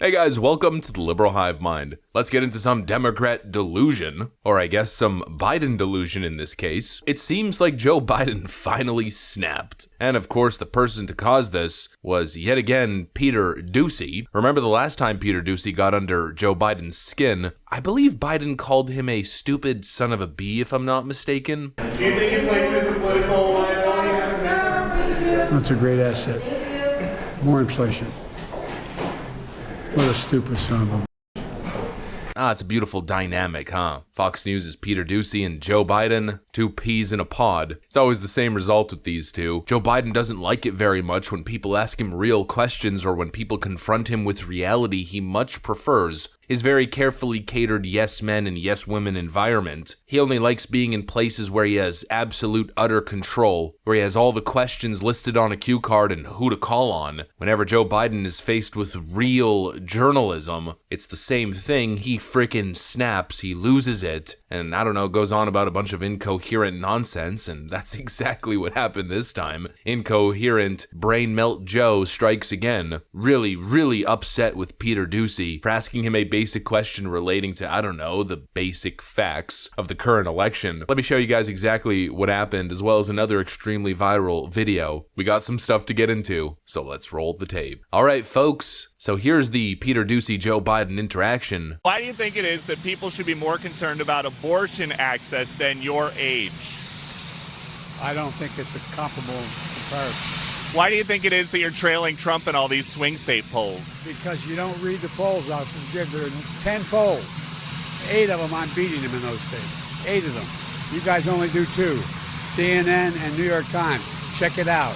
Hey guys, welcome to the Liberal Hive Mind. Let's get into some Democrat delusion, or I guess some Biden delusion in this case. It seems like Joe Biden finally snapped. And of course, the person to cause this was yet again Peter Ducey. Remember the last time Peter Ducey got under Joe Biden's skin? I believe Biden called him a stupid son of a bee, if I'm not mistaken. Do you think your place is a political liability? That's a great asset. More inflation. What a stupid son of a... It's a beautiful dynamic, huh? Fox News' Peter Ducey and Joe Biden, two peas in a pod. It's always the same result with these two. Joe Biden doesn't like it very much when people ask him real questions or when people confront him with reality. He much prefers his very carefully catered yes men and yes women environment. He only likes being in places where he has absolute utter control, where he has all the questions listed on a cue card and who to call on. Whenever Joe Biden is faced with real journalism, it's the same thing. He frickin' snaps, he loses it, and I don't know, goes on about a bunch of incoherent nonsense, and that's exactly what happened this time. Incoherent brain melt Joe strikes again, really upset with Peter Ducey for asking him a basic question relating to, I don't know, the basic facts of the current election. Let me show you guys exactly what happened, as well as another extremely viral video. We got some stuff to get into, so let's roll the tape. All right, folks. So here's the Peter Ducey-Joe Biden interaction. Why do you think it is that people should be more concerned about abortion access than your age? I don't think it's a comparable comparison. Why do you think it is that you're trailing Trump in all these swing state polls? Because you don't read the polls out. There are 10 polls. 8 of them I'm beating him in those states. 8 of them. You guys only do 2. CNN and New York Times. Check it out.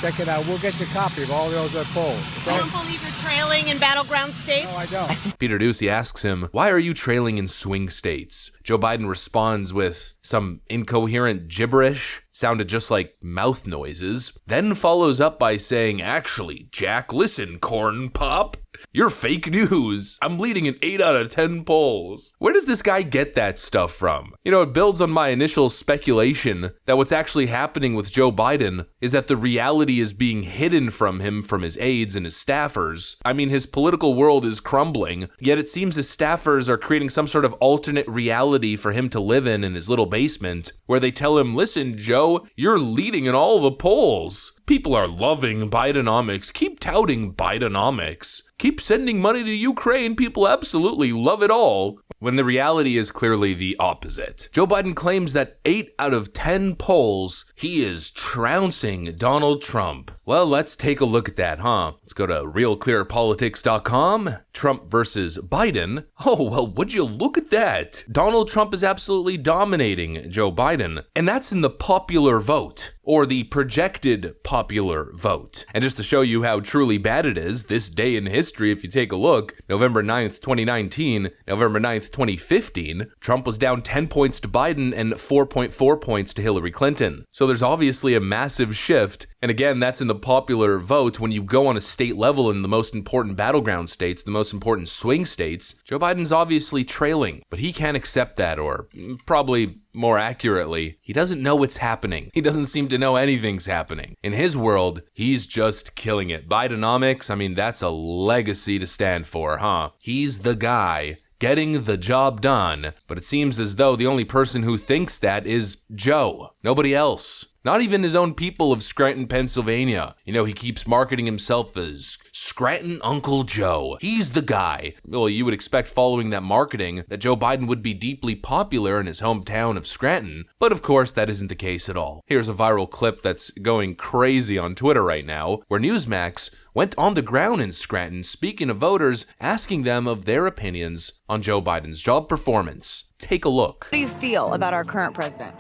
Check it out. We'll get you a copy of all those polls. Okay? I don't believe you're trailing in battleground states. No, I don't. Peter Ducey asks him, why are you trailing in swing states? Joe Biden responds with some incoherent gibberish, sounded just like mouth noises, then follows up by saying, actually, Jack, listen, corn pop. You're fake news. I'm leading in 8 out of 10 polls. Where does this guy get that stuff from? You know, it builds on my initial speculation that what's actually happening with Joe Biden is that the reality is being hidden from him from his aides and his staffers. I mean, his political world is crumbling, yet it seems his staffers are creating some sort of alternate reality for him to live in his little basement, where they tell him, listen, Joe, you're leading in all the polls. People are loving Bidenomics. Keep touting Bidenomics. Keep sending money to Ukraine. People absolutely love it all. When the reality is clearly the opposite. Joe Biden claims that 8 out of 10 polls, he is trouncing Donald Trump. Well, let's take a look at that, huh? Let's go to realclearpolitics.com. Trump versus Biden. Oh, well, would you look at that? Donald Trump is absolutely dominating Joe Biden, and that's in the popular vote, or the projected popular vote. And just to show you how truly bad it is, this day in history, if you take a look, November 9th, 2019, November 9th, 2015, Trump was down 10 points to Biden and 4.4 points to Hillary Clinton. So there's obviously a massive shift. And again, that's in the popular vote. When you go on a state level in the most important battleground states, the most important swing states, Joe Biden's obviously trailing, but he can't accept that, or probably more accurately, he doesn't know what's happening. He doesn't seem to know anything's happening. In his world, he's just killing it. Bidenomics, I mean, that's a legacy to stand for, huh? He's the guy getting the job done, but it seems as though the only person who thinks that is Joe. Nobody else. Not even his own people of Scranton, Pennsylvania. You know, he keeps marketing himself as Scranton Uncle Joe. He's the guy. Well, you would expect following that marketing that Joe Biden would be deeply popular in his hometown of Scranton, but of course that isn't the case at all. Here's a viral clip that's going crazy on Twitter right now, where Newsmax went on the ground in Scranton speaking to voters, asking them of their opinions on Joe Biden's job performance. Take a look. How do you feel about our current president?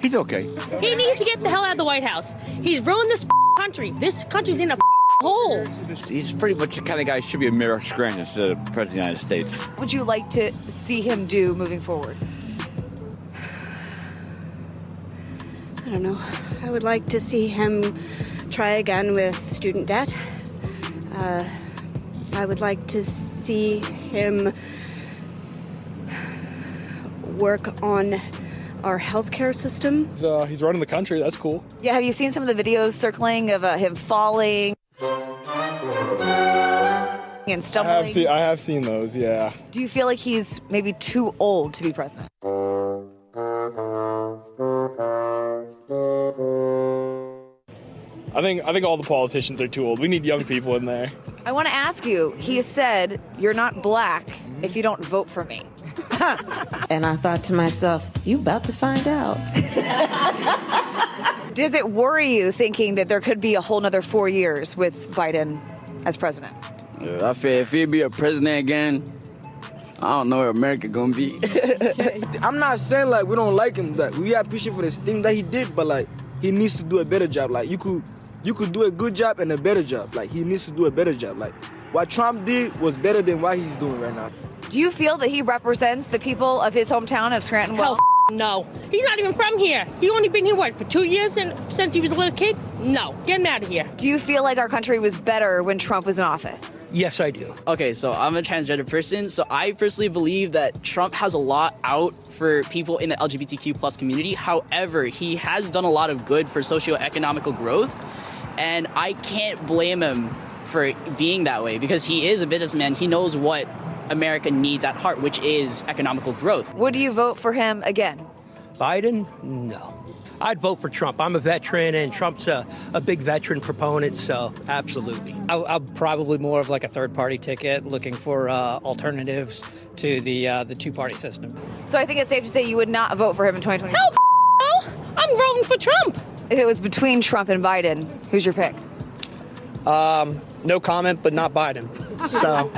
He's okay. He needs to get the hell out of the White House. He's ruined this country. This country's in a hole. He's pretty much the kind of guy who should be a mayor of Scranton instead of president of the United States. What would you like to see him do moving forward? I don't know. I would like to see him try again with student debt. I would like to see him work on our healthcare system. He's running the country. That's cool. Yeah, have you seen some of the videos circling of him falling? and stumbling? I have seen those, yeah. Do you feel like he's maybe too old to be president? I think all the politicians are too old. We need young people in there. I want to ask you, he has said, you're not black if you don't vote for me. And I thought to myself, you about to find out. Does it worry you thinking that there could be a whole nother 4 years with Biden as president? I feel if he'd be a president again, I don't know where America gonna be. I'm not saying like we don't like him, that we appreciate for the things that he did, but like he needs to do a better job. Like you could do a good job and a better job. Like he needs to do a better job. Like what Trump did was better than what he's doing right now. Do you feel that he represents the people of his hometown of Scranton well? Hell no. He's not even from here. He only been here, what, for 2 years and since he was a little kid? No. Get him out of here. Do you feel like our country was better when Trump was in office? Yes, I do. Okay, so I'm a transgender person, so I personally believe that Trump has a lot out for people in the LGBTQ plus community. However, he has done a lot of good for socioeconomical growth, and I can't blame him for being that way because he is a businessman. He knows what America needs at heart, which is economical growth. Would you vote for him again? Biden? No. I'd vote for Trump. I'm a veteran, and Trump's a big veteran proponent, so absolutely. I'm probably more of like a third-party ticket, looking for alternatives to the two-party system. So I think it's safe to say you would not vote for him in 2020. Hell no! I'm voting for Trump. If it was between Trump and Biden, who's your pick? No comment, but not Biden. So...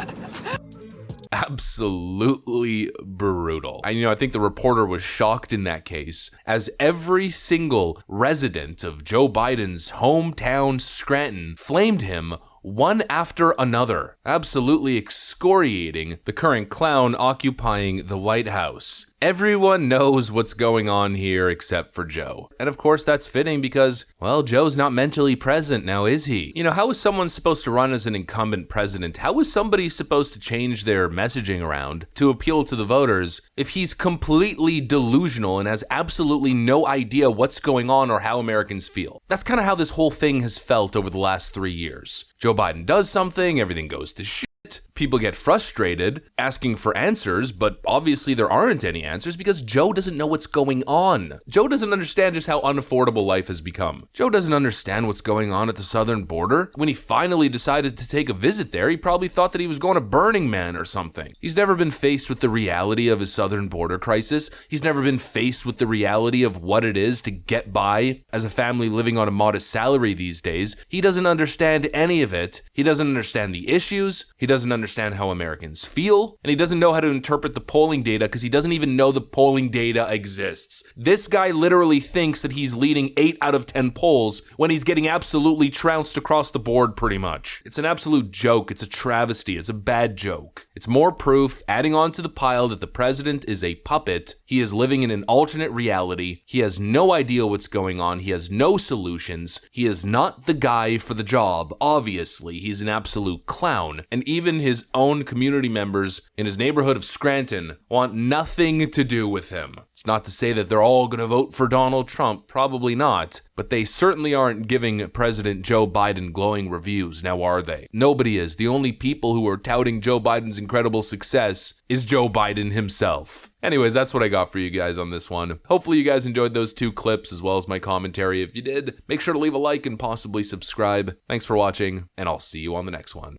Absolutely brutal. I think the reporter was shocked in that case, as every single resident of Joe Biden's hometown, Scranton, flamed him one after another, absolutely excoriating the current clown occupying the White House. Everyone knows what's going on here except for Joe. And of course that's fitting because, well, Joe's not mentally present now, is he? How is someone supposed to run as an incumbent president? How is somebody supposed to change their messaging around to appeal to the voters if he's completely delusional and has absolutely no idea what's going on or how Americans feel? That's kind of how this whole thing has felt over the last 3 years. Joe Biden does something, everything goes to shit. People get frustrated asking for answers, but obviously there aren't any answers because Joe doesn't know what's going on. Joe doesn't understand just how unaffordable life has become. Joe doesn't understand what's going on at the southern border. When he finally decided to take a visit there, he probably thought that he was going to Burning Man or something. He's never been faced with the reality of his southern border crisis. He's never been faced with the reality of what it is to get by as a family living on a modest salary these days. He doesn't understand any of it. He doesn't understand the issues. He doesn't understand how Americans feel, and he doesn't know how to interpret the polling data because he doesn't even know the polling data exists. This guy literally thinks that he's leading 8 out of 10 polls when he's getting absolutely trounced across the board pretty much. It's an absolute joke. It's a travesty. It's a bad joke. It's more proof adding on to the pile that the president is a puppet. He is living in an alternate reality. He has no idea what's going on. He has no solutions. He is not the guy for the job. Obviously, he's an absolute clown. And even his own community members in his neighborhood of Scranton want nothing to do with him. It's not to say that they're all going to vote for Donald Trump. Probably not. But they certainly aren't giving President Joe Biden glowing reviews, now are they? Nobody is. The only people who are touting Joe Biden's incredible success is Joe Biden himself. Anyways, that's what I got for you guys on this one. Hopefully you guys enjoyed those 2 clips as well as my commentary. If you did, make sure to leave a like and possibly subscribe. Thanks for watching, and I'll see you on the next one.